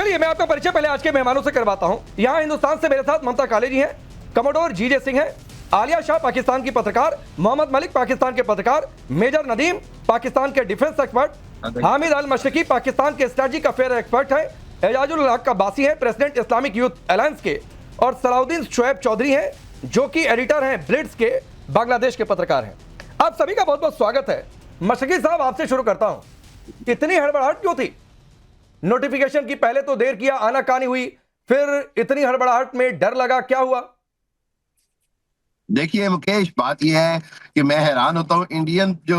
चलिए मैं आपका परिचय पहले आज के मेहमानों से करवाता हूं। यहाँ हिंदुस्तान से मेरे साथ ममता काले जी हैं, कमोडोर जीजे सिंह हैं, आलिया शाह पाकिस्तान की पत्रकार, मोहम्मद मलिक पाकिस्तान के पत्रकार, मेजर नदीम पाकिस्तान के डिफेंस एक्सपर्ट, हामिद अल मशरकी पाकिस्तान के स्ट्रेटेजिक अफेयर एक्सपर्ट हैं, एजाजुल हक अब्बासी हैं प्रेसिडेंट इस्लामिक यूथ अलायंस के, और सलाउद्दीन शुएब चौधरी हैं जो कि एडिटर हैं ब्लिट्स के, बांग्लादेश के पत्रकार हैं। आप सभी का बहुत बहुत स्वागत है। मशरकी साहब आपसे शुरू करता हूं, इतनी हड़बड़ाहट क्यों थी? नोटिफिकेशन की पहले तो देर किया, आनाकानी हुई, फिर इतनी हड़बड़ाहट में डर लगा, क्या हुआ? देखिए मुकेश, बात यह है कि मैं हैरान होता हूँ, इंडियन जो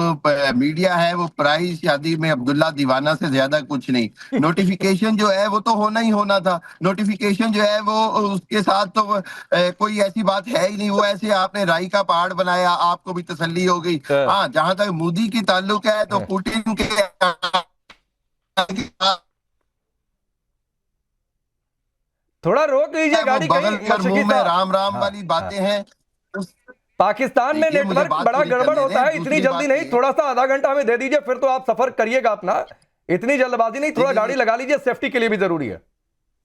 मीडिया है वो पराई शादी में अब्दुल्ला दीवाना से ज्यादा कुछ नहीं। नोटिफिकेशन जो है वो तो होना ही होना था। नोटिफिकेशन जो है वो उसके साथ तो कोई ऐसी बात है ही नहीं। वो ऐसे आपने राई का पहाड़ बनाया, आपको भी तसल्ली हो गई। हाँ, जहां तक मोदी की ताल्लुक है तो पुतिन के थोड़ा रोक लीजिए गाड़ी, बगल पर मुंह में राम राम वाली बातें हैं। पाकिस्तान में नेटवर्क बड़ा गड़बड़ होता है, इतनी जल्दी नहीं, थोड़ा सा आधा घंटा हमें दे दीजिए, फिर तो आप सफर करिएगा अपना। इतनी जल्दबाजी नहीं, थोड़ा गाड़ी लगा लीजिए, सेफ्टी के लिए भी जरूरी है।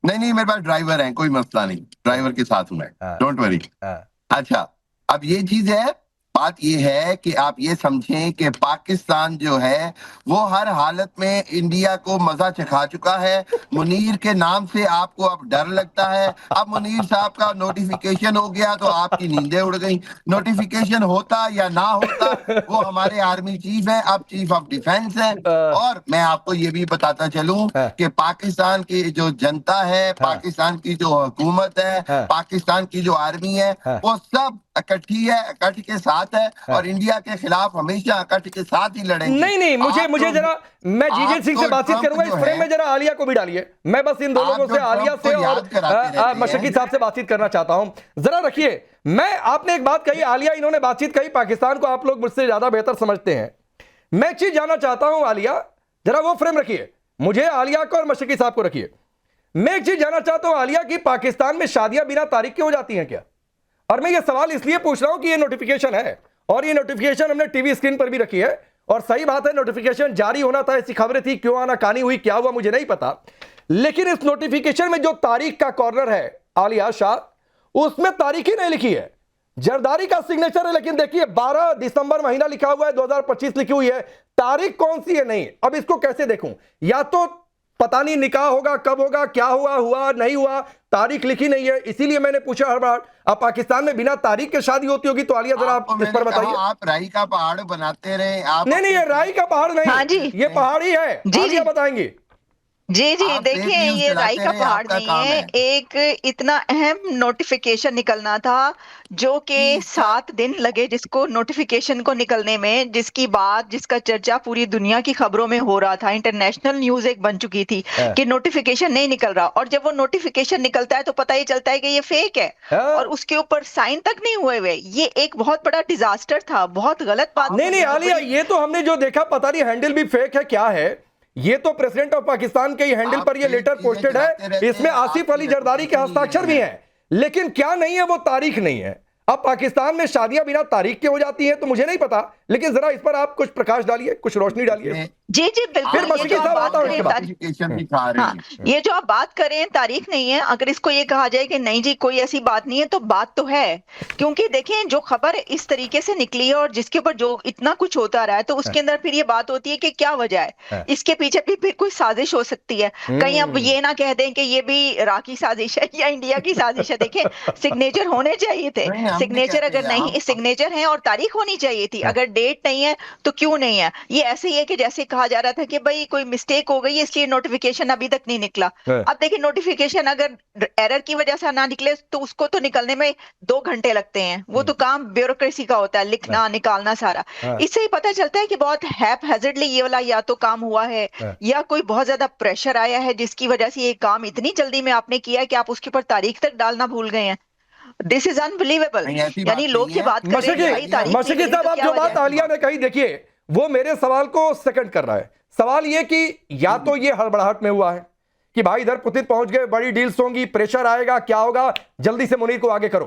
नहीं, मेरे पास ड्राइवर है, कोई मसला नहीं, ड्राइवर के साथ हूं मैं, डोंट वरी। अच्छा, अब ये चीज है, बात ये है कि आप ये समझें कि पाकिस्तान जो है वो हर हालत में इंडिया को मजा चखा चुका है। मुनीर के नाम से आपको अब डर लगता है। अब मुनीर साहब का नोटिफिकेशन हो गया तो आपकी नींदें उड़ गई। नोटिफिकेशन होता या ना होता, वो हमारे आर्मी चीफ है, अब चीफ ऑफ डिफेंस है। और मैं आपको ये भी बताता चलूं कि पाकिस्तान की जो जनता है, पाकिस्तान की जो हुकूमत है, पाकिस्तान की जो आर्मी है, वो सब इकट्ठी है, इकट्ठ के साथ है, और इंडिया के खिलाफ हमेशा इकट्ठ के साथ ही लड़ेंगे। नहीं, मुझे जरा, मैं जीजे सिंह से बातचीत करूंगा, इस फ्रेम में जरा आलिया को भी डालिए। मैं बस इन दो लोगों से, आलिया से और मशरकी साहब से बातचीत करना चाहता हूं। जरा रखिए, मैं, आपने एक बात कही, आलिया इन्होंने बातचीत कही, पाकिस्तान को आप लोग मुझसे ज्यादा बेहतर समझते हैं। मैं एक चीज जानना चाहता हूं, आलिया जरा वो फ्रेम रखिए, मुझे आलिया को और मशरकी साहब को रखिए। मैं एक चीज जानना चाहता हूं आलिया, की पाकिस्तान में शादियां बिना तारीख के हो जाती हैं क्या? और मैं ये सवाल इसलिए पूछ रहा हूं कि ये नोटिफिकेशन है, और ये नोटिफिकेशन हमने टीवी स्क्रीन पर भी रखी है, और सही बात है नोटिफिकेशन जारी होना था, ऐसी खबरें थी, क्यों आनाकानी हुई, क्या हुआ, मुझे नहीं पता। लेकिन इस नोटिफिकेशन में जो तारीख का कॉर्नर है आलिया शाह, उसमें तारीख ही नहीं लिखी है, जरदारी का सिग्नेचर है, लेकिन देखिए 12 दिसंबर महीना लिखा हुआ है, 2025 लिखी हुई है, तारीख कौन सी है नहीं। अब इसको कैसे देखूं? या तो पता नहीं निकाह होगा, कब होगा, क्या हुआ नहीं हुआ, तारीख लिखी नहीं है, इसीलिए मैंने पूछा हर बार। अब पाकिस्तान में बिना तारीख के शादी होती होगी तो आलिया जरा आप इस पर बताइए। आप राई का पहाड़ बनाते रहे आप। नहीं, ये राई का पहाड़ नहीं, हाँ जी, ये पहाड़ ही है। आलिया बताएंगी। जी देखिए, ये राई का पहाड़ नहीं है, एक इतना अहम नोटिफिकेशन निकलना था जो कि 7 दिन लगे जिसको नोटिफिकेशन को निकलने में, जिसकी बात, जिसका चर्चा पूरी दुनिया की खबरों में हो रहा था, इंटरनेशनल न्यूज एक बन चुकी थी कि नोटिफिकेशन नहीं निकल रहा, और जब वो नोटिफिकेशन निकलता है तो पता ही चलता है कि ये फेक है, और उसके ऊपर साइन तक नहीं हुए। ये एक बहुत बड़ा डिजास्टर था, बहुत गलत बात। नहीं आलिया, ये तो हमने जो देखा, पता नहीं हैंडल भी फेक है क्या है। ये तो प्रेसिडेंट ऑफ पाकिस्तान के ही हैंडल पर ये लेटर पोस्टेड है, इसमें आसिफ अली जरदारी के हस्ताक्षर भी हैं, लेकिन क्या नहीं है, वो तारीख नहीं है। अब पाकिस्तान में शादियां बिना तारीख के हो जाती हैं तो मुझे नहीं पता, लेकिन जरा इस पर आप कुछ प्रकाश डालिए, कुछ रोशनी डालिए। जी बिल्कुल। ये जो आप बात कर रहे हैं तारीख नहीं है, अगर इसको ये कहा जाए कि नहीं जी कोई ऐसी बात नहीं है, तो बात तो है। क्योंकि देखें, जो खबर इस तरीके से निकली है और जिसके ऊपर जो इतना कुछ होता रहा है, तो उसके अंदर फिर ये बात होती है कि क्या वजह है, इसके पीछे भी फिर कोई साजिश हो सकती है। कहीं अब ये ना कह दें कि ये भी इराक की साजिश है या इंडिया की साजिश है। देखें, सिग्नेचर होने चाहिए थे, सिग्नेचर अगर नहीं, सिग्नेचर है और तारीख होनी चाहिए थी। अगर डेट नहीं है तो क्यों नहीं है? ये ऐसे ही है कि जैसे कहा जा रहा था कि भाई कोई मिस्टेक हो गई इसलिए नोटिफिकेशन अभी तक नहीं निकला। अब देखिए, नोटिफिकेशन अगर एरर की वजै से ना निकले तो उसको तो निकलने में 2 घंटे लगते हैं। वो तो काम ब्यूरोक्रेसी का होता है, लिखना निकालना सारा। इससे ही पता चलता है कि बहुत हैपहैज़र्डली ये वाला या तो काम हुआ है या कोई बहुत ज्यादा प्रेशर आया है जिसकी वजह से ये काम इतनी जल्दी में आपने किया है कि आप उसके ऊपर तारीख तक डालना भूल गए हैं। This is unbelievable. यानी लोग ये बात कर रहे हैं, मशरकी साहब, आप जो बात आलिया ने कही, देखिए वो मेरे सवाल को सेकंड कर रहा है। सवाल ये कि या तो ये हड़बड़ाहट में हुआ है कि भाई इधर पुतिन पहुंच गए, बड़ी डील्स होंगी, प्रेशर आएगा, क्या होगा, जल्दी से मुनीर को आगे करो,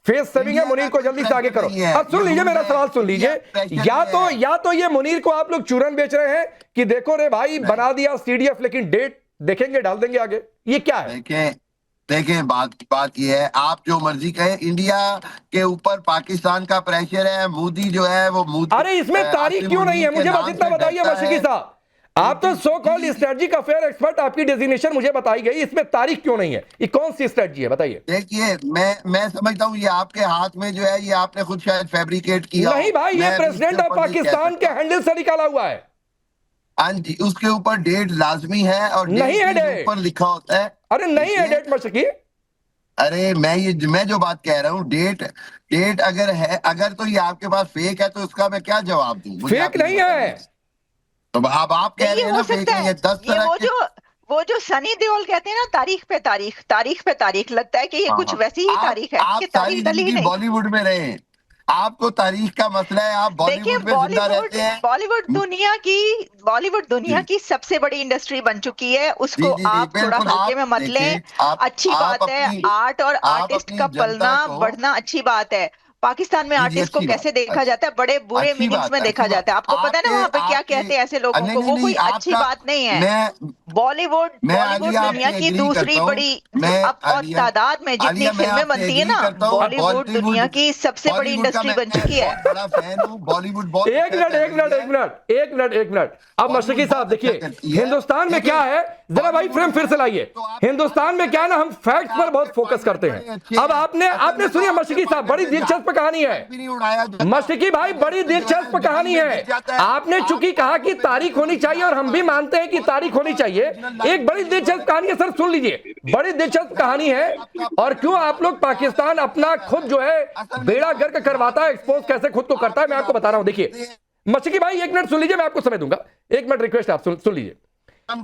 फेस सेविंग है, मुनीर को जल्दी से आगे करो। अब सुन लीजिए, मेरा सवाल सुन लीजिए, या तो ये मुनीर को आप लोग चूरन बेच रहे हैं कि देखो रे भाई बना दिया सीडीएफ, लेकिन डेट देखेंगे, डाल देंगे आगे, ये क्या है? देखें बात ये है, आप जो मर्जी कहें, इंडिया के ऊपर पाकिस्तान का प्रेशर है, मोदी जो है वो मोदी। अरे इसमें तारीख क्यों नहीं है? मुझे बस इतना बताइए मशरकी साहब, आप तो so called strategic affair expert, आपकी डेजिग्नेशन मुझे बताई गई, इसमें तारीख क्यों नहीं है? ये कौन सी स्ट्रेटजी है बताइए? देखिए, मैं समझता हूँ ये आपके हाथ में जो है, ये आपने खुद शायद फैब्रिकेट किया। नहीं भाई, ये प्रेसिडेंट ऑफ पाकिस्तान के हैंडल से निकाला हुआ है। हाँ जी, उसके ऊपर डेट लाजमी है और नहीं है डेट ऊपर लिखा होता है। अरे नहीं है डेट मशरकी। अरे मैं जो बात कह रहा हूँ, डेट अगर है, अगर तो ये आपके पास फेक है तो उसका मैं क्या जवाब दूं? फेक नहीं है तो अब आप कह रहे हैं ना फेक नहीं है। 10 तरह वो जो सनी देओल कहते हैं ना, तारीख पे तारीख, लगता है कि ये कुछ वैसी ही तारीख है कि तारीख डली ही नहीं। बॉलीवुड में रहे, आपको तारीख का मसला है, आप बॉलीवुड में जिंदा रहते हैं। बॉलीवुड दुनिया की सबसे बड़ी इंडस्ट्री बन चुकी है, उसको आप थोड़ा हल्के में मत लें। अच्छी बात है, आर्ट और आर्टिस्ट का पलना बढ़ना अच्छी बात है। पाकिस्तान में आर्टिस्ट को कैसे देखा जाता है? बड़े बुरे मीनिंग्स में देखा जाता है। आपको पता है ना वहाँ पे क्या कहते हैं ऐसे लोगों को? वो कोई अच्छी बात नहीं है। बॉलीवुड दुनिया की दूसरी बड़ी, अब और तादाद में जितनी फिल्में बनती है ना, बॉलीवुड दुनिया की सबसे बड़ी इंडस्ट्री बन चुकी है। बॉलीवुड एक मिनट। अब मशरकी साहब देखिए, हिंदुस्तान में क्या है, जरा भाई फ्रेम फिर से लाइए। हिंदुस्तान में क्या है ना, हम फैक्ट्स पर बहुत फोकस करते हैं। अब आपने सुनिए मशरकी साहब, बड़ी दिलचस्प कहानी है मशरकी भाई, बड़ी दिलचस्प कहानी है। आपने चूंकि कहा कि तारीख होनी चाहिए और हम भी मानते हैं कि तारीख होनी चाहिए। एक बड़ी दिलचस्प कहानी है सर, सुन लीजिए, बड़ी दिलचस्प कहानी है। और क्यों आप लोग पाकिस्तान अपना खुद जो है बेड़ा गर्क करवाता है, एक्सपोज कैसे खुद को करता है, मैं आपको बता रहा हूं। देखिए मशरकी भाई, एक मिनट सुन लीजिए, मैं आपको समय दूंगा। एक मिनट रिक्वेस्ट, आप सुन लीजिए।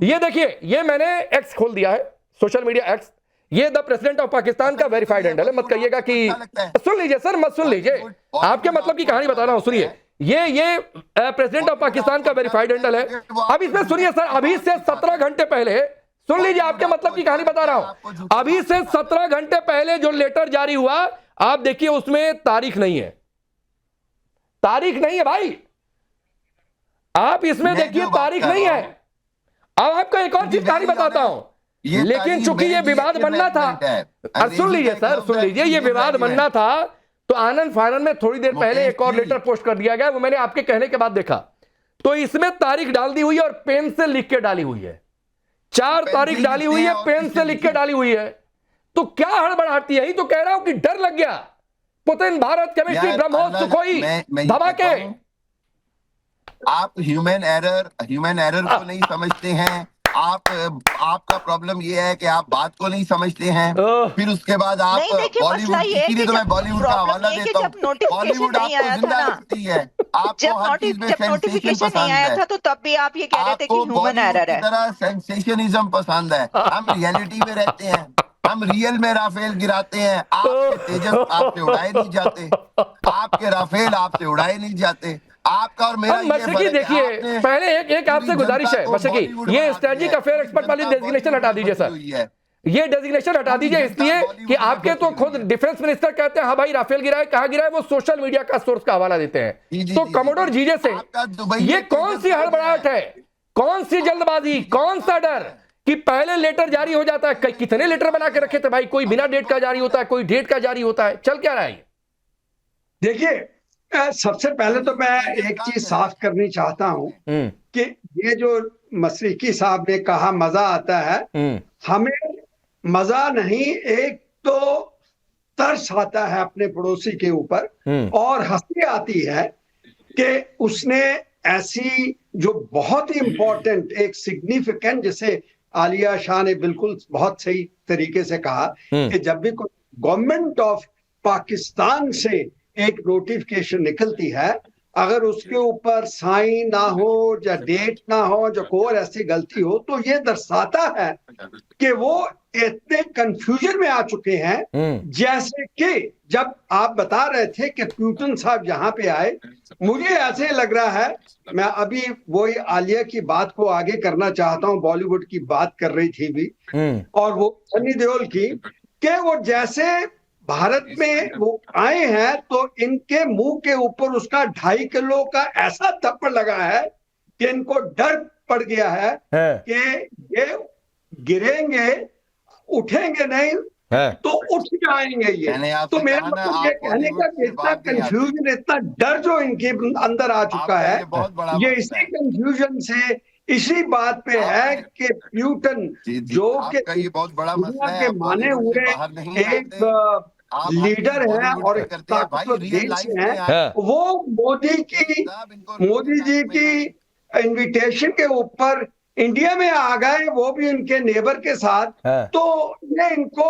ये देखिए, ये मैंने एक्स खोल दिया है, सोशल मीडिया एक्स। ये द प्रेसिडेंट ऑफ पाकिस्तान का वेरीफाइड हैंडल है। मत कहिएगा कि, सुन लीजिए सर, मत सुन लीजिए, आपके मतलब की कहानी बता रहा हूं, सुनिए। ये प्रेसिडेंट ऑफ पाकिस्तान का वेरीफाइड हैंडल है। अब इसमें सुनिए सर, अभी से 17 घंटे पहले, सुन लीजिए, आपके मतलब की कहानी बता रहा हूं। अभी से 17 घंटे पहले जो लेटर जारी हुआ, आप देखिए उसमें तारीख नहीं है, तारीख नहीं है भाई, आप इसमें देखिए तारीख नहीं है। अब आपको एक और चीज कहानी बताता हूं, लेकिन चूंकि ये विवाद बनना था, सुन लीजिए सर, सुन लीजिए, ये विवाद बनना था तो आनंद फानन में थोड़ी देर पहले एक और लेटर पोस्ट कर दिया गया, वो मैंने आपके कहने के बाद देखा, तो इसमें तारीख डाल दी हुई है और पेन से लिख के डाली हुई है। 4 तारीख डाली हुई है, पेन से लिख के डाली हुई है। तो क्या हड़बड़ाहट है? ही तो कह रहा हूं कि डर लग गया। Putin, Bharat, chemistry, BrahMos, Sukhoi, धमाके। आप ह्यूमन एरर को नहीं समझते हैं। आपका प्रॉब्लम ये है कि आप बात को नहीं समझते हैं। फिर उसके बाद आप बॉलीवुड, इसीलिए तो मैं बॉलीवुड का हवाला देता हूँ। बॉलीवुड आपको जिंदा रखती है, आपको हर चीज में सेंसेशन पसंद है। तो तब भी आप ये कह रहे थे कि ह्यूमन एरर है। तरह सेंसेशनिज्म पसंद है। हम रियलिटी में रहते हैं, हम रियल में राफेल गिराते हैं। आपके तेजस आपसे उड़ाए नहीं जाते, आपके राफेल आपसे उड़ाए नहीं जाते। आपका और मेरा मशरकी देखिए, पहले एक आपसे गुजारिश है मशरकी, ये स्ट्रेटजिक अफेयर एक्सपर्ट वाली डेजिग्नेशन हटा दीजिए सर, ये डेजिग्नेशन हटा दीजिए, इसलिए कि आपके तो खुद डिफेंस मिनिस्टर कहते हैं हाँ भाई राफेल गिरा है, कहां गिरा है, वो सोशल मीडिया का सोर्स का हवाला देते हैं। तो कमोडोर जीजे से ये कौन सी हड़बड़ाहट है, कौन सी जल्दबाजी, कौन सा डर कि पहले लेटर जारी हो जाता है? कितने लेटर बना के रखे थे भाई, कोई बिना डेट का जारी होता है, कोई डेट का जारी होता है, चल क्या रहा है? देखिए, सबसे पहले तो मैं एक चीज साफ करनी चाहता हूं कि ये जो मशरकी साहब ने कहा मजा आता है, हमें मजा नहीं, एक तो तरस आता है अपने पड़ोसी के ऊपर और हंसी आती है कि उसने ऐसी जो बहुत ही इंपॉर्टेंट, एक सिग्निफिकेंट, जैसे आलिया शाह ने बिल्कुल बहुत सही तरीके से कहा कि जब भी कोई गवर्नमेंट ऑफ पाकिस्तान से एक नोटिफिकेशन निकलती है, अगर उसके ऊपर साइन ना हो या डेट ना हो, जो कोई ऐसी गलती हो, तो ये दर्शाता है कि वो इतने कंफ्यूजन में आ चुके हैं। जैसे कि जब आप बता रहे थे कि पुतिन साहब यहाँ पे आए, मुझे ऐसे लग रहा है, मैं अभी वही आलिया की बात को आगे करना चाहता हूँ, बॉलीवुड की बात कर रही थी भी, और वो सनी देओल की, कि वो जैसे भारत में वो आए हैं तो इनके मुंह के ऊपर उसका 2.5 किलो का ऐसा थप्पड़ लगा है कि इनको डर पड़ गया है कि ये गिरेंगे, उठेंगे नहीं तो उठ जाएंगे ये। तो मेरा मतलब ये कहने का कि इतना कंफ्यूजन, इतना डर जो इनके अंदर आ चुका है, ये इसी कंफ्यूजन से, इसी बात पे है कि प्यूटन जो कि बहुत बड़ा मसला के माने हुए एक लीडर है और एक ताकतवर देश है, वो मोदी जी की इनविटेशन के ऊपर इंडिया में आ गए, वो भी उनके नेबर के साथ। तो ये इनको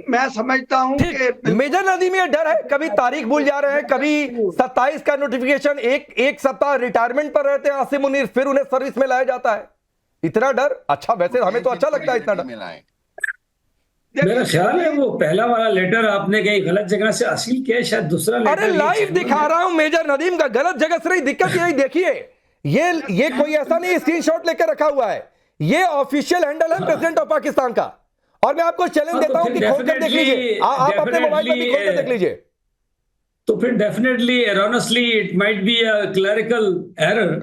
मैं समझता हूं कि मेजर नदीम ये डर है, कभी तारीख भूल जा रहे हैं, कभी 27 का नोटिफिकेशन, एक सप्ताह रिटायरमेंट पर रहते हैं आसिम मुनीर, फिर उन्हें सर्विस में लाया जाता है। इतना डर? अच्छा, वैसे हमें तो अच्छा लगता है इतना डर। मेरा ख्याल है वो पहला वाला लेटर आपने कहीं गलत जगह से हासिल किया, शायद दूसरा लेटर। अरे लाइव दिखा रहा हूं मेजर नदीम का, गलत जगह से नहीं। दिक्कत यही देखिए, ये कोई ऐसा नहीं स्क्रीनशॉट लेकर रखा हुआ है, ये ऑफिशियल हैंडल है प्रेसिडेंट ऑफ पाकिस्तान का। और मैं आपको चैलेंज देता हूं कि खोलकर देख लीजिए, आप अपने मोबाइल पर भी खोलकर देख लीजिए। तो फिर definitely erroneously it might be a clerical error,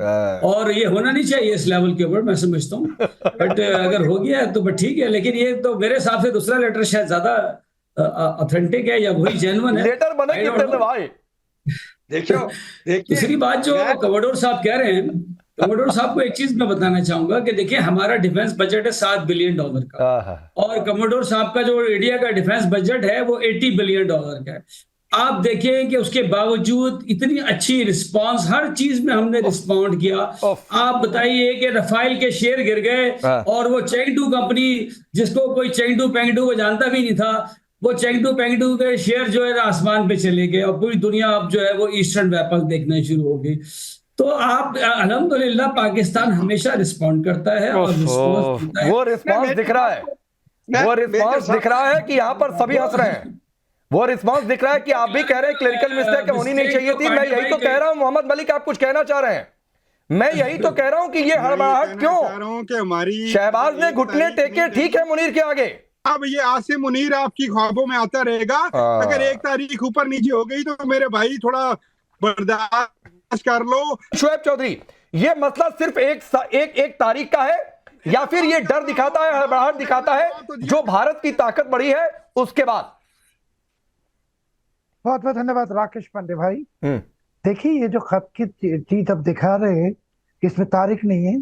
और ये होना नहीं चाहिए इस लेवल के ऊपर, मैं समझता हूँ। बट अगर हो गया है तो ठीक है, लेकिन ये तो मेरे हिसाब से दूसरा लेटर शायद ज्यादा ऑथेंटिक है या वही जेन्युइन है। लेटर बने कितने भाई? देखियो दूसरी बात जो कमोडोर साहब कह रहे हैं, कमोडोर साहब को एक चीज मैं बताना चाहूंगा कि देखिए हमारा डिफेंस बजट है $7 बिलियन का, और कमोडोर साहब का जो इंडिया का डिफेंस बजट है वो $80 बिलियन का है। आप देखें कि उसके बावजूद इतनी अच्छी रिस्पांस, हर चीज में हमने रिस्पॉन्ड किया। आप बताइए कि रफाइल के शेयर गिर गए और वो चेंगडू कंपनी, जिसको कोई चेंगडू पेंगडू को जानता भी नहीं था, वो चेंगडू पेंगडू के शेयर जो है ना आसमान पे चले गए, और पूरी दुनिया अब जो है वो ईस्टर्न वेपन देखना शुरू हो गई। तो आप अल्हम्दुलिल्लाह पाकिस्तान हमेशा रिस्पॉन्ड करता है, और वो रिस्पॉन्स दिख रहा है, वो रिस्पॉन्स दिख रहा है कि यहाँ पर सभी हंस रहे हैं। वो रिस्पांस दिख रहा है कि आप भी कह रहे हैं क्लरिकल मिस्टेक होनी नहीं चाहिए थी। मैं यही तो कह रहा हूं मोहम्मद मलिक, आप कुछ कहना चाह रहे हैं? मैं यही तो कह रहा हूं कि ये हड़बड़ाहट क्यों? शहबाज ने घुटने टेके, ठीक है मुनीर के आगे। अब ये आसिम मुनीर आपकी ख्वाबों में आता रहेगा। अगर एक तारीख ऊपर नीचे हो गई तो मेरे भाई थोड़ा बर्दाश्त कर लो। शुएब चौधरी, ये मसला सिर्फ एक तारीख का है, या फिर ये डर दिखाता है, हड़बड़ाहट दिखाता है जो भारत की ताकत बढ़ी है उसके बाद? बहुत बहुत धन्यवाद राकेश पांडे भाई। देखिए ये जो खत की चीज अब दिखा रहे हैं, इसमें तारीख नहीं है।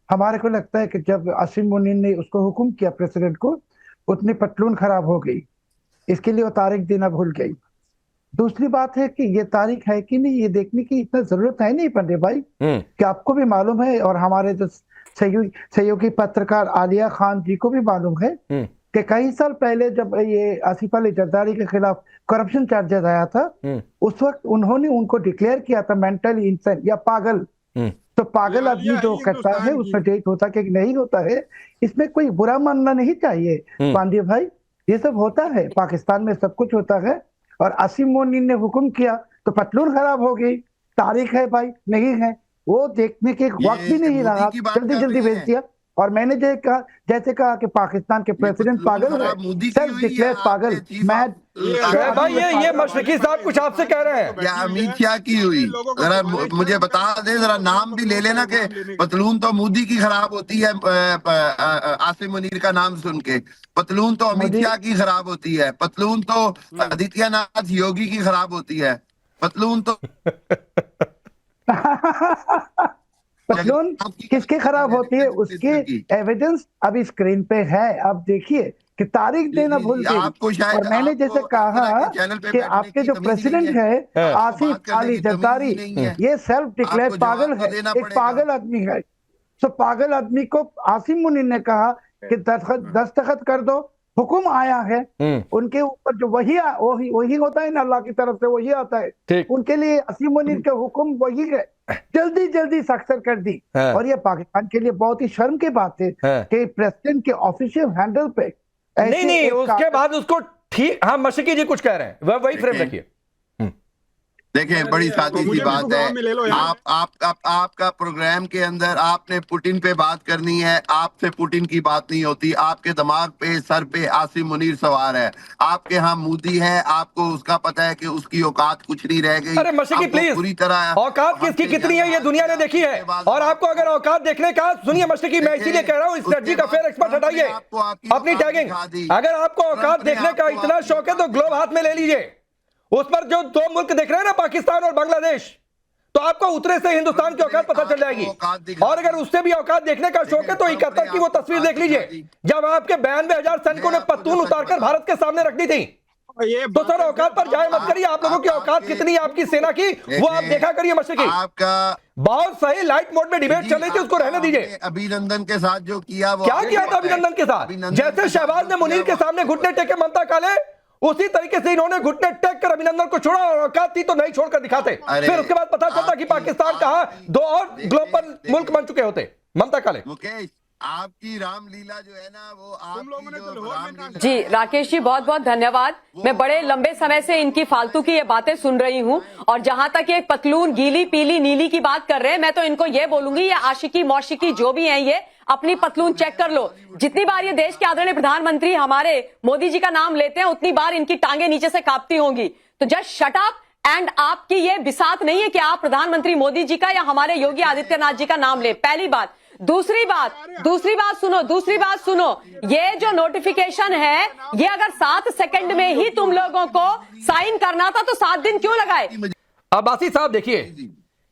हमारे को लगता है कि जब आसिम मुनीर ने उसको हुक्म किया प्रेसिडेंट को, उतनी पतलून खराब हो गई, इसके लिए वो तारीख देना भूल गई। दूसरी बात है कि ये तारीख है कि नहीं, ये देखने की इतना जरूरत है नहीं पांडे भाई, कि आपको भी मालूम है और हमारे जो सहयोगी पत्रकार आलिया खान जी को भी मालूम है कि कई साल पहले जब ये आसिफ अली जरदारी के खिलाफ करप्शन चार्जेस आया था, उस वक्त उन्होंने उनको डिक्लेयर किया था मेंटली इंसान या पागल। तो पागल आदमी जो करता है उसमें डेट होता है कि नहीं होता है, इसमें कोई बुरा मानना नहीं चाहिए पांडे भाई। ये सब होता है, पाकिस्तान में सब कुछ होता है। और आसिम मुनीर ने हुक्म किया तो पतलून खराब हो गई। तारीख है भाई, नहीं है, वो देखने के वक्त भी नहीं रहा, जल्दी जल्दी भेज दिया। और मैंने जैसे कहा कि पाकिस्तान के प्रेसिडेंट पागल है, सेल्फ डिक्लेयर पागल। मैं भाई ये मशरकी साहब कुछ आपसे कह रहे हैं, या अमित शाह की हुई? जरा मुझे बता दे, जरा नाम भी ले लेना कि पतलून तो मोदी की खराब होती है, आसिम मुनीर का नाम सुन के। पतलून तो अमित शाह की खराब होती है, पतलून तो आदित्यनाथ योगी की खराब होती है, पतलून तो पतलून किसके खराब होती है, उसकी एविडेंस अभी स्क्रीन पे है। अब देखिए कि तारीख देना भूल गई। और मैंने जैसे कहा कि आपके जो प्रेसिडेंट है आसिफ अली जरदारी, ये सेल्फ डिक्लेयर पागल है, एक पागल आदमी है। तो पागल आदमी को आसिम मुनीर ने कहा कि दस्तखत कर दो, हुक्म आया है उनके ऊपर, जो वही होता है ना, अल्लाह की तरफ से वही आता है उनके लिए। आसिम मुनीर के हुक्म वही है, जल्दी जल्दी सक्सेस कर दी। और ये पाकिस्तान के लिए बहुत ही शर्म की बात है कि प्रेसिडेंट के ऑफिशियल हैंडल पे नहीं उसके बाद उसको ठीक। हाँ मशरकी जी कुछ कह रहे हैं, वही फ्रेम रखिए। देखिए बड़ी सादी सी मुझे भी बात प्रोग्राम में ले लो है। यार। आपका प्रोग्राम के अंदर आपने पुतिन पे बात करनी है, आपसे पुतिन की बात नहीं होती। आपके दिमाग पे सर पे आसिम मुनीर सवार है, आपके यहाँ मोदी है, आपको उसका पता है कि उसकी औकात कुछ नहीं रह गई। अरे मशकी प्लीज, पूरी तरह औकात किसकी कितनी है ये दुनिया ने देखी है। और आपको अगर औकात देखने का, सुनिए मशकी, मैं इसीलिए कह रहा हूँ स्ट्रेटजी का फेयर एक्सपर्ट हटाइए अपनी टैगिंग। अगर आपको औकात देखने का इतना शौक है तो ग्लोब हाथ में ले लीजिए। उस पर जो दो मुल्क दिख रहे हैं ना, पाकिस्तान और बांग्लादेश, तो आपको उतरे से हिंदुस्तान की औकात पता चल जाएगी। और अगर उससे भी औकात देखने का शौक है तो 71 की वो तस्वीर देख लीजिए जब आपके 92,000 सैनिकों ने पत्तून उतारकर भारत के सामने रख दी थी। तो सर औकात पर जाए मत करिए। आप लोगों की औकात कितनी है आपकी सेना की, वो आप देखा करिए मशरकी। आपका बहुत सही लाइट मोड में डिबेट चल रही थी, उसको रहने दीजिए। अभिनंदन के साथ जो किया वो क्या किया था अभिनंदन के साथ? जैसे शहबाज ने मुनीर के सामने घुटने टेके ममता काले, उसी तरीके से इन्होंने घुटने टेक कर अभिनंदन को छोड़ा। और औकात थी तो नहीं छोड़कर दिखाते। फिर उसके बाद पता चलता कि पाकिस्तान कहां दो और ग्लोबल मुल्क बन चुके होते। ममता काले, मुकेश, आपकी रामलीला जो है ना, वो तुम लोगों ने तो लाहौर में कहा। जी राकेश जी, बहुत बहुत धन्यवाद। मैं बड़े लंबे समय से इनकी फालतू की ये बातें सुन रही हूँ। और जहां तक ये पतलून गीली पीली नीली की बात कर रहे हैं, मैं तो इनको ये बोलूंगी, ये आशिकी मौशिकी जो भी है, ये अपनी पतलून चेक कर लो। जितनी बार ये देश के आदरणीय प्रधानमंत्री हमारे मोदी जी का नाम लेते हैं, उतनी बार इनकी टांगे नीचे से कांपती होंगी। तो जस्ट शट अप। एंड आपकी ये बिसात नहीं है कि आप प्रधानमंत्री मोदी जी का या हमारे योगी आदित्यनाथ जी का नाम ले, पहली बात। दूसरी बात सुनो, ये जो नोटिफिकेशन है, ये अगर 7 सेकंड में ही तुम लोगों को साइन करना था तो 7 दिन क्यों लगाए? अब्बासी साहब देखिए,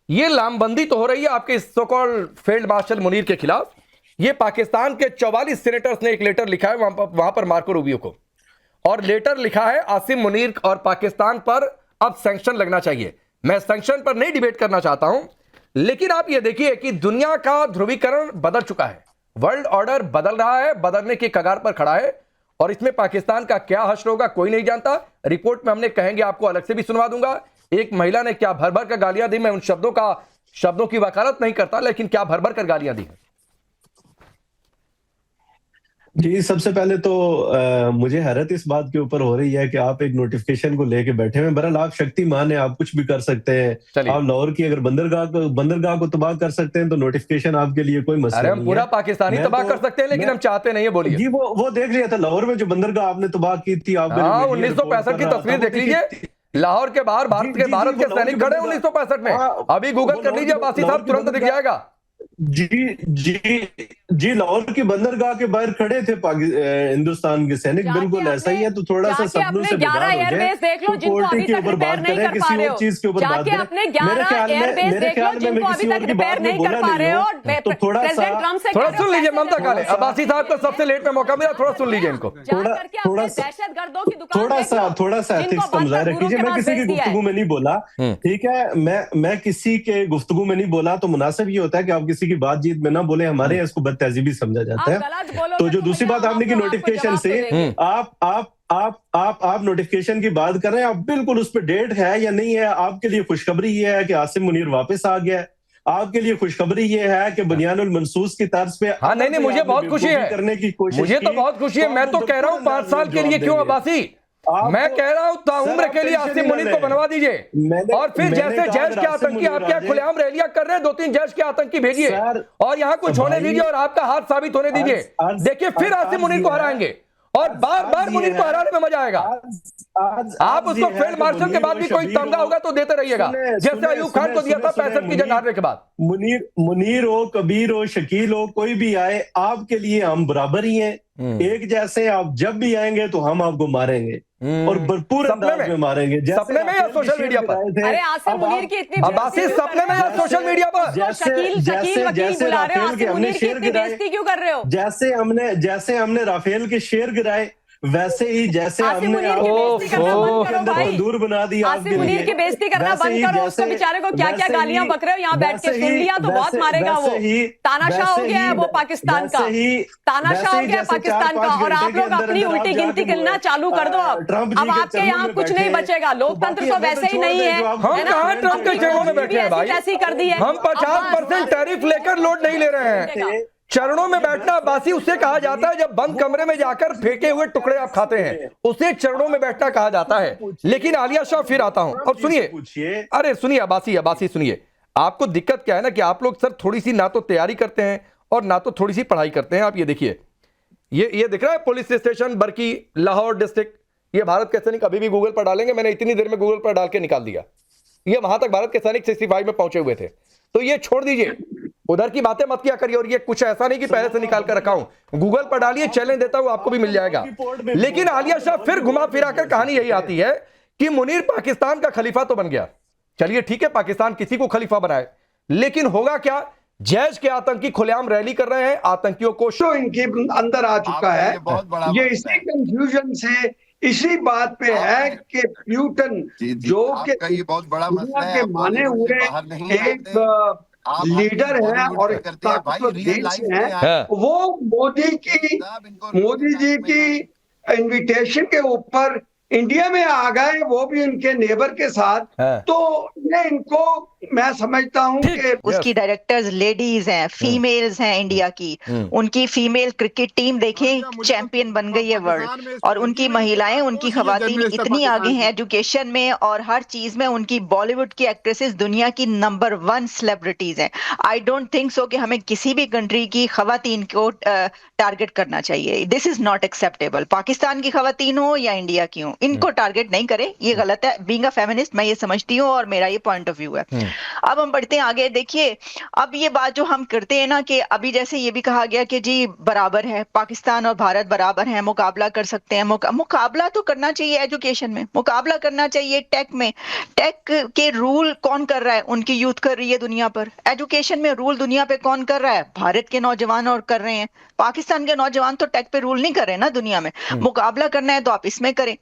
ये लामबंदी तो हो रही है आपके so called field marshal Munir के खिलाफ। ये पाकिस्तान के 44 सेनेटर्स ने एक लेटर लिखा है वहां पर मार्को रूबियो को, और लेटर लिखा है आसिम मुनीर और पाकिस्तान पर अब सैंक्शन लगना चाहिए। मैं सैंक्शन पर नहीं डिबेट करना चाहता हूं, लेकिन आप ये देखिए कि दुनिया का ध्रुवीकरण बदल चुका है। वर्ल्ड ऑर्डर बदल रहा है, बदलने की कगार पर खड़ा है। और इसमें पाकिस्तान का क्या हश्र होगा कोई नहीं जानता। रिपोर्ट में हमने कहेंगे, आपको अलग से भी सुनवा दूंगा। एक महिला ने क्या भर भर कर गालियां दी। मैं उन शब्दों की वकालत नहीं करता, लेकिन क्या भर भर कर गालियां दी। जी, सबसे पहले तो मुझे हैरत इस बात के ऊपर हो रही है कि आप एक नोटिफिकेशन को लेके बैठे हैं। बहरहाल आप शक्तिमान हैं, आप कुछ भी कर सकते हैं। आप लाहौर की अगर बंदरगाह को तबाह कर सकते हैं तो नोटिफिकेशन आपके लिए कोई मसला नहीं है। हम पूरा पाकिस्तानी तबाह कर सकते हैं, लेकिन हम चाहते नहीं है। बोलिए जी, वो देख लिया था लाहौर में जो बंदरगाह आपने तबाह की थी। आप 1965 की तस्वीर देख लीजिए। लाहौर के बाहर भारत के सैनिक खड़े 1965 में। अभी गूगल कर लीजिए अब्बासी साहब, तुरंत दिख जाएगा। जी लाहौर की बंदरगाह के बाहर खड़े थे हिंदुस्तान के सैनिक। बिल्कुल ऐसा ही है। तो थोड़ा सा सपनों से बेदार हो जाए। देख लो जिनको अभी तक रिपेयर नहीं कर पा रहे हो, चीज के ऊपर बात करें। अपने 11 एयरबेस देख लो जिनको अभी तक रिपेयर नहीं कर पा रहे हो। तो थोड़ा सुन लीजिए ममता काले, अब्बासी साहब को सबसे लेट में मौका मिला, थोड़ा सुन लीजिए इनको। दहशतगर्दों की दुकान थोड़ा सा एथिक्स का मुजाहिरा कीजिए। मैं किसी की गुफ्तगू में नहीं बोला, ठीक है। मैं किसी के गुफ्तगू में नहीं बोला। तो मुनासिब ये होता है कि आप किसी की बातचीत में ना बोले। हमारे यहाँ इसको बदतहजीबी समझा जाता है। तो जो दूसरी बात आपने की नोटिफिकेशन से, आप नोटिफिकेशन की बात कर रहे हैं। आप बिल्कुल उस पर डेट है या नहीं है। आपके लिए खुशखबरी ये है कि आसिम मुनीर वापस आ गया है। आपके लिए खुशखबरी ये है कि बुनियानुल मंसूस की तर्ज पे नहीं, मुझे बहुत खुशी है, करने की कोशिश। मुझे तो बहुत खुशी है। मैं तो कह रहा हूँ 5 साल के लिए क्यों अब्बासी, मैं कह रहा हूं ताउम्र के लिए आसिम मुनीर को बनवा दीजिए। और फिर जैसे जैश के आतंकी आपके यहाँ खुलेआम रैलियां कर रहे हैं, 2-3 जैश के आतंकी भेजिए और यहाँ कुछ होने दीजिए और आपका हाथ साबित होने दीजिए। देखिए फिर आसिम मुनीर को हराएंगे और बार बार मुनीर को हराने में मजा आएगा। आप उसको फील्ड मार्शल के बाद भी कोई तमगा होगा तो देते रहिएगा, जैसे अयूब खान को दिया था 65 की जंग हारने के बाद। मुनीर हो, कबीर हो, शकील हो, कोई भी आए, आपके लिए हम बराबर ही हैं, एक जैसे। आप जब भी आएंगे तो हम आपको मारेंगे और भरपूर अंदाज में मारेंगे। सपने में या सोशल मीडिया पर? अरे आसिम मुनीर की इतनी अब्बासी सपने में या सोशल मीडिया पर? जैसे राफेल के हमने शेर गिराए, क्यों कर रहे हो? जैसे हमने राफेल के शेर गिराए, वैसे ही जैसे हमने तंदूर बना दी। आसिम मुनीर की बेइज्जती करना बंद करो। उसको बेचारे को क्या क्या गालियां बक रहे हो यहाँ बैठ के, सुन लिया तो बहुत मारेगा वो। तानाशाह हो गया है वो पाकिस्तान का, तानाशाह हो गया पाकिस्तान का। और आप लोग अपनी उल्टी गिनती गिनना चालू कर दो। अब आपके यहाँ कुछ नहीं बचेगा। लोकतंत्र तो वैसे ही नहीं है। हम कहाँ ट्रम्प के चेहरों में बैठे हैं भाई? ऐसी कर दी है। हम 50% टैरिफ लेकर लोड नहीं ले रहे हैं। चरणों में बैठना अब्बासी उसे कहा जाता है जब बंद कमरे में जाकर फेंके हुए टुकड़े आप खाते हैं, उसे चरणों में बैठना कहा जाता है। लेकिन आलिया शाह, फिर आता हूं और सुनिए, अरे सुनिए अब्बासी सुनिए, आपको दिक्कत क्या है ना कि आप लोग सर थोड़ी सी ना तो तैयारी करते हैं और ना तो थोड़ी सी पढ़ाई करते हैं। आप ये देखिए, ये दिख रहा है पुलिस स्टेशन बरकी, लाहौर डिस्ट्रिक्ट। ये भारत के सैनिक अभी भी गूगल पर डालेंगे, मैंने इतनी देर में गूगल पर डाल के निकाल दिया। ये वहां तक भारत के सैनिक 65 में पहुंचे हुए थे। तो ये छोड़ दीजिए, उधर की बातें मत किया करिए। और ये कुछ ऐसा नहीं कि पहले से निकाल कर रखा हूं, गूगल पर डालिए, चैलेंज देता हूं, आपको भी मिल जाएगा। लेकिन आलिया शाह फिर घुमा फिरा कर कहानी यही आती है कि मुनीर पाकिस्तान का खलीफा तो बन गया। चलिए ठीक है, पाकिस्तान किसी को खलीफा बनाए, लेकिन होगा क्या? जैश के आतंकी खुलेआम रैली कर रहे हैं, आतंकियों को जो इनके अंदर आ चुका है, ये इसी कंफ्यूजन से, इसी बात पे है कि प्यूटन जो कि बहुत बड़ा मसला के माने हुए एक लीडर है और ताकतवर देश है, वो मोदी जी की इनविटेशन के ऊपर इंडिया में आ गए, वो भी उनके नेबर के साथ। तो ये इनको मैं समझता हूँ कि उसकी डायरेक्टर्स लेडीज हैं, फीमेल्स हैं इंडिया की। उनकी फीमेल क्रिकेट टीम देखें, चैंपियन बन गई है वर्ल्ड। और उनकी महिलाएं, उनकी खवातीन इतनी आगे हैं एजुकेशन में और हर चीज में। उनकी बॉलीवुड की एक्ट्रेसेस दुनिया की नंबर 1 सेलिब्रिटीज हैं। आई डोंट थिंक सो कि हमें किसी भी कंट्री की खवातीन को टारगेट करना चाहिए। This is not acceptable. Pakistan की खवातीन हो या इंडिया की हो, इनको टारगेट नहीं करें, ये गलत है। बीइंग अ फेमिनिस्ट मैं ये समझती हूँ और मेरा ये पॉइंट ऑफ व्यू है। अब हम बढ़ते हैं आगे। देखिए, अब ये बात जो हम करते हैं ना कि अभी जैसे ये भी कहा गया कि जी बराबर है, पाकिस्तान और भारत बराबर हैं, मुकाबला कर सकते हैं। मुकाबला तो करना चाहिए एजुकेशन में, मुकाबला करना चाहिए टेक में। टेक के रूल कौन कर रहा है? उनकी यूथ कर रही है दुनिया पर। एजुकेशन में रूल दुनिया पे कौन कर रहा है? भारत के नौजवान और कर रहे हैं। पाकिस्तान के नौजवान तो टेक पे रूल नहीं कर रहे ना दुनिया में। मुकाबला करना है तो आप इसमें करें।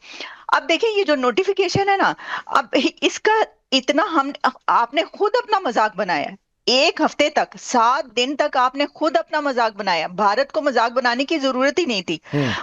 अब देखिए, ये जो नोटिफिकेशन है ना, अब इसका इतना आपने खुद अपना मजाक बनाया। एक हफ्ते तक, 7 दिन तक आपने खुद अपना मजाक बनाया। भारत को मजाक बनाने की जरूरत ही नहीं थी।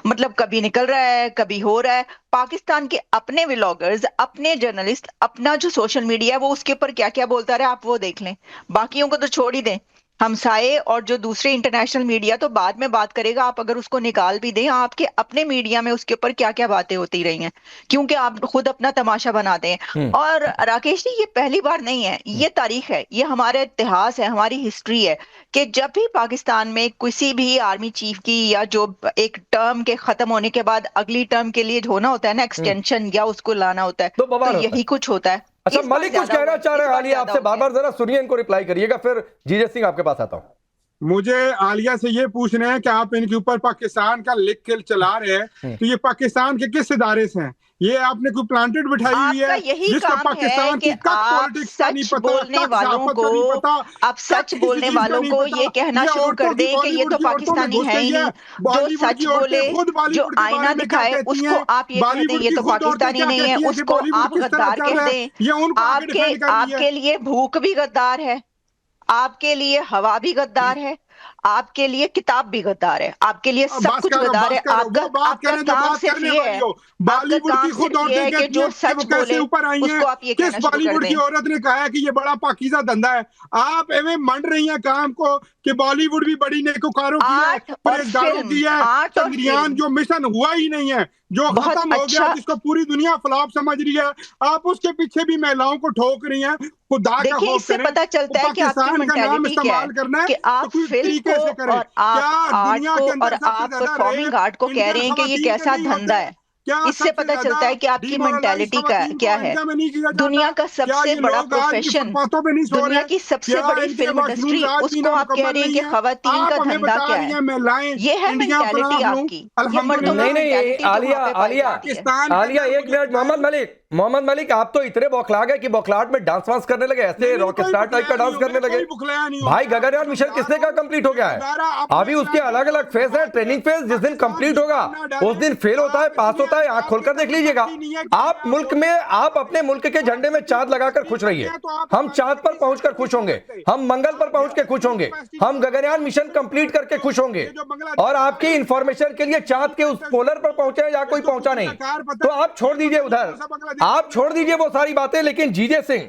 मतलब कभी निकल रहा है, कभी हो रहा है। पाकिस्तान के अपने व्लॉगर्स, अपने जर्नलिस्ट, अपना जो सोशल मीडिया है वो उसके ऊपर क्या क्या बोलता रहे, आप वो देख लें। बाकियों को तो छोड़ ही दें। हमसाए और जो दूसरे इंटरनेशनल मीडिया तो बाद में बात करेगा, आप अगर उसको निकाल भी दें, आपके अपने मीडिया में उसके ऊपर क्या क्या बातें होती रही हैं, क्योंकि आप खुद अपना तमाशा बनाते हैं। और राकेश जी, ये पहली बार नहीं है, ये तारीख है, ये हमारा इतिहास है, हमारी हिस्ट्री है कि जब भी पाकिस्तान में किसी भी आर्मी चीफ की या जो एक टर्म के खत्म होने के बाद अगली टर्म के लिए होना होता है ना, एक्सटेंशन या उसको लाना होता है, तो यही कुछ होता है। अच्छा, मलिक कुछ कहना चाह रहे हैं आलिया आपसे, बार-बार जरा सुनिए, इनको रिप्लाई करिएगा, फिर जीजे सिंह आपके पास आता हूं। मुझे आलिया से ये पूछना है कि आप इनके ऊपर पाकिस्तान का लिख के चला रहे हैं, तो ये पाकिस्तान के किस इदारे से हैं? ये आपने कोई प्लांटेड बिठाई हुई है जिसका पाकिस्तान की पॉलिटिक्स का नहीं पता, बोलने वालों को, आप सच बोलने वालों को ये कहना शुरू कर दें कि ये तो पाकिस्तानी है ही नहीं। जो सच बोले, जो आईना दिखाए, उसको आप ये कह दें ये तो पाकिस्तानी नहीं है, उसको आप गद्दार कह दें। आपके लिए भूख भी गद्दार है, आपके लिए हवा भी गद्दार है, आपके लिए किताब भी गद्दार है, आपके लिए सब कुछ गद्दार है। आपका काम सिर्फ ये है, बॉलीवुड की खुद औरतें कहती हैं कि वो कैसे ऊपर आई हैं, किस बॉलीवुड की औरत ने कहा है कि ये बड़ा पाकीज़ा धंधा है? आप एवं मंड रही हैं काम को कि बॉलीवुड भी बड़ी नेकोकारों की है, परहेजगारों की है। चंद्रयान जो मिशन हुआ ही नहीं है, जो खत्म हो गया, जिसको पूरी दुनिया फ्लॉप समझ रही है, आप उसके पीछे भी महिलाओं को ठोक रही हैं। खुदा का खौफ करें, पता चलता है कि पाकिस्तान का नाम इस्तेमाल करना है, कि आप फिल्म को और आप आर्ट को और आप परफॉर्मिंग आर्ट को कह रहे हैं कि ये कैसा धंधा है। इससे पता चलता है कि आपकी मेंटालिटी क्या है। दुनिया का सबसे बड़ा प्रोफेशन, दुनिया की सबसे बड़ी फिल्म इंडस्ट्री, उसको आप कह रहे हैं कि खवातीन का धंधा क्या है? ये है मेंटालिटी आपकी। नहीं, आलिया एक मिनट। मोहम्मद मलिक, आप तो इतने बौखला गए कि बौखलाहट में डांस वांस करने लगे, ऐसे रॉक स्टार टाइप का डांस करने लगे। भाई गगनयान मिशन किसने का कंप्लीट हो गया है? अभी उसके अलग अलग फेज है, ट्रेनिंग फेज। जिस दिन कंप्लीट होगा उस दिन फेल होता है, पास होता है, आंख खोलकर देख लीजिएगा। आप मुल्क में, आप अपने मुल्क के झंडे में चांद लगाकर खुश रहिए। हम चांद पर पहुंचकर खुश होंगे, हम मंगल पर पहुंच के खुश होंगे, हम गगनयान मिशन कंप्लीट करके खुश होंगे। और आपकी इंफॉर्मेशन के लिए चांद के उस पोलर पर पहुंचे या कोई पहुंचा नहीं, तो आप छोड़ दीजिए उधर, आप छोड़ दीजिए वो सारी बातें। लेकिन जीजे सिंह,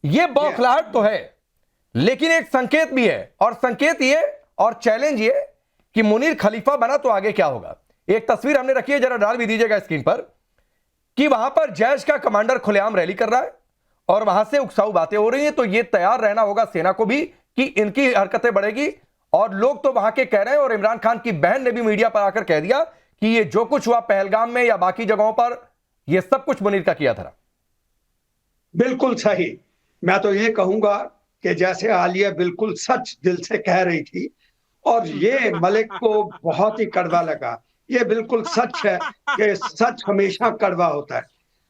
ये बौखलाहट तो है, लेकिन एक संकेत भी है, और संकेत ये और चैलेंज ये कि मुनीर खलीफा बना तो आगे क्या होगा। एक तस्वीर हमने रखी है, जरा डाल भी दीजिएगा स्क्रीन पर, कि वहां पर जैश का कमांडर खुलेआम रैली कर रहा है और वहां से उकसाऊ बातें हो रही हैं। तो ये तैयार रहना होगा सेना को भी कि इनकी हरकतें बढ़ेगी। और लोग तो वहां के कह रहे हैं, और इमरान खान की बहन ने भी मीडिया पर आकर कह दिया कि ये जो कुछ हुआ पहलगाम में या बाकी जगहों पर, ये सब कुछ मुनीर का किया था। बिल्कुल सही। मैं तो ये कहूंगा कि जैसे आलिया बिल्कुल सच दिल से कह रही थी और ये मलिक को बहुत ही कड़वा लगा। ये बिल्कुल सच है कि सच हमेशा कड़वा होता है।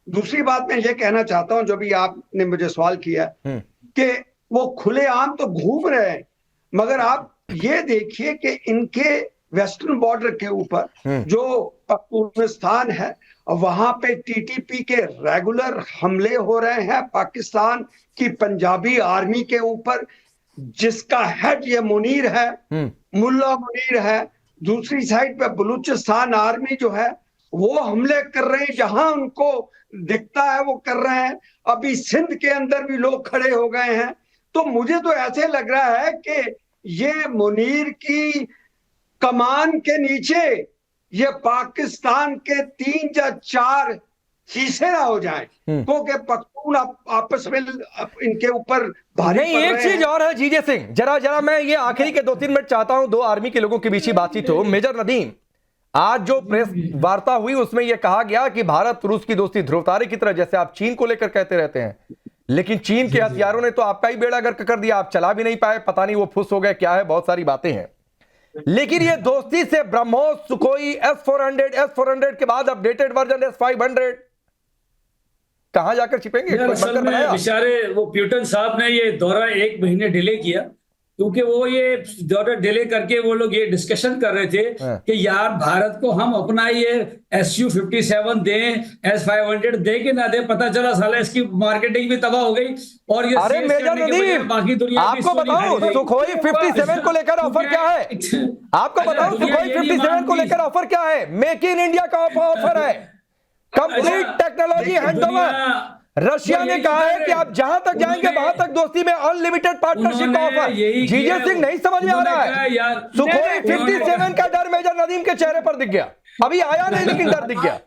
दूसरी बात मैं ये कहना चाहता हूं, जो भी आपने मुझे सवाल किया कि वो खुलेआम तो घूम रहे हैं, मगर आप ये देखिए कि इनके वेस्टर्न बॉर्डर के ऊपर जो पख्तूनस्तान है, वहां पे टीटीपी के रेगुलर हमले हो रहे हैं पाकिस्तान की पंजाबी आर्मी के ऊपर, जिसका हेड ये मुनीर है, मुल्ला मुनीर है। दूसरी साइड पे बलूचिस्तान आर्मी जो है वो हमले कर रहे हैं, जहां उनको दिखता है वो कर रहे हैं। अभी सिंध के अंदर भी लोग खड़े हो गए हैं। तो मुझे तो ऐसे लग रहा है कि ये मुनीर की कमान के नीचे ये पाकिस्तान के 3 या 4 हिस्से ना हो जाएं, क्योंकि पख्तून आपस में इनके ऊपर भारी नहीं। एक चीज और है जीजे सिंह, जरा मैं ये आखिरी के 2-3 मिनट चाहता हूं, 2 आर्मी के लोगों के बीच ही बातचीत हो। मेजर नदीम, आज जो प्रेस वार्ता हुई उसमें यह कहा गया कि भारत रूस की दोस्ती ध्रुव तारे की तरह, जैसे आप चीन को लेकर कहते रहते हैं, लेकिन चीन के हथियारों ने तो आपका ही बेड़ा गर्क कर दिया। आप चला भी नहीं पाए, पता नहीं वो फुस हो गए क्या है, बहुत सारी बातें हैं। लेकिन ये दोस्ती से ब्रह्मोस, सुखोई, S-400 के बाद अपडेटेड वर्जन S-500 कहां जाकर छिपेंगे? बेचारे वो प्यूटन साहब ने ये दौरा 1 महीने डिले किया, क्योंकि वो ये दौरा डिले करके वो लोग ये डिस्कशन कर रहे थे कि यार भारत को हम अपना ये Su-57 दें, S-500 दे के ना दे। पता चला साला इसकी मार्केटिंग भी तबाह हो गई। और ये अरे मेजर नदीम, बाकी दुनिया आपको बताओ सुखोई 57 को लेकर ऑफर क्या है? आपको बताओ सुखोई 57 को लेकर ऑफर क्या है? मेक इन इंडिया का ऑफर है, कंप्लीट टेक्नोलॉजी हैंडओवर। रशिया ने कहा है कि आप जहां तक जाएंगे वहां तक दोस्ती में अनलिमिटेड पार्टनरशिप का ऑफर। जीजे सिंह नहीं समझ में आ रहा है। सुखोई 57 का डर मेजर नदीम के चेहरे पर दिख गया, अभी आया नहीं लेकिन डर दिख गया।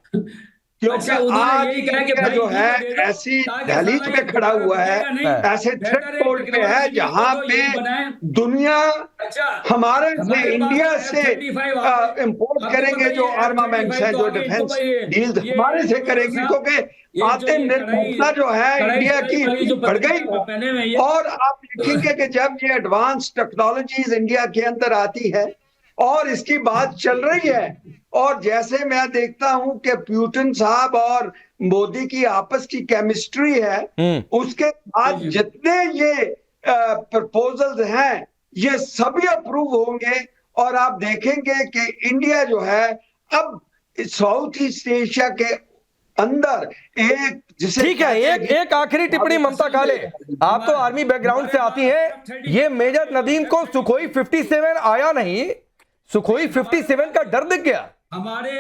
क्योंकि आज जो है ऐसी दहलीज पे खड़ा हुआ है, ऐसे थ्रेट पोर्ट पे है जहां पे दुनिया हमारे से, इंडिया से इंपोर्ट करेंगे जो आर्मामेंट्स है, जो डिफेंस डील्स हमारे से करेगी, क्योंकि आत्मनिर्भरता जो है इंडिया की बढ़ गई। और आप देखेंगे कि जब ये एडवांस टेक्नोलॉजीज इंडिया के अंदर आती है और इसकी बात चल रही है, और जैसे मैं देखता हूं कि प्यूटन साहब और मोदी की आपस की केमिस्ट्री है, उसके बाद जितने ये प्रपोजल्स हैं ये सभी अप्रूव होंगे। और आप देखेंगे कि इंडिया जो है अब साउथ ईस्ट एशिया के अंदर एक, जिसे ठीक है, एक आखिरी टिप्पणी ममता काले, आप तो आर्मी बैकग्राउंड से आती हैं। ये मेजर नदीम को सुखोई 57 आया नहीं, सुखोई 57 का डर दिख गया। हमारे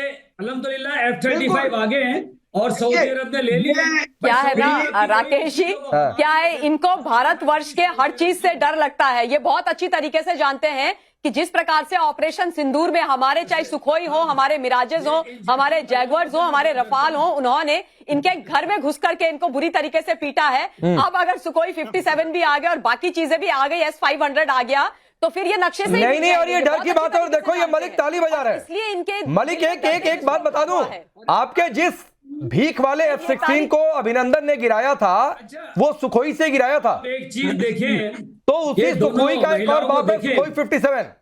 अल्हम्दुलिल्लाह F-35 आगे हैं और सऊदी अरब ने ले लिया। क्या है ना राकेश जी, क्या है, इनको भारतवर्ष के हर चीज से डर लगता है। ये बहुत अच्छी तरीके से जानते हैं कि जिस प्रकार से ऑपरेशन सिंदूर में हमारे चाहे सुखोई हो, हमारे मिराजेस हो, हमारे जैगवर्स हो, हमारे रफाल हो, उन्होंने इनके घर में घुस करके इनको बुरी तरीके से पीटा है। अब अगर सुखोई 57 भी आ गया और बाकी चीजें भी आ गई, S-500 आ गया, तो फिर ये नक्शे से नहीं, और ये डर की बात है। और देखो ये मलिक ताली बजा रहे हैं, इसलिए इनके मलिक एक बात बता दूं, आपके जिस भीख वाले F-16 को अभिनंदन ने गिराया था वो सुखोई से गिराया था। एक चीज देखें तो उसी सुखोई का एक और बाप है सुखोई 57।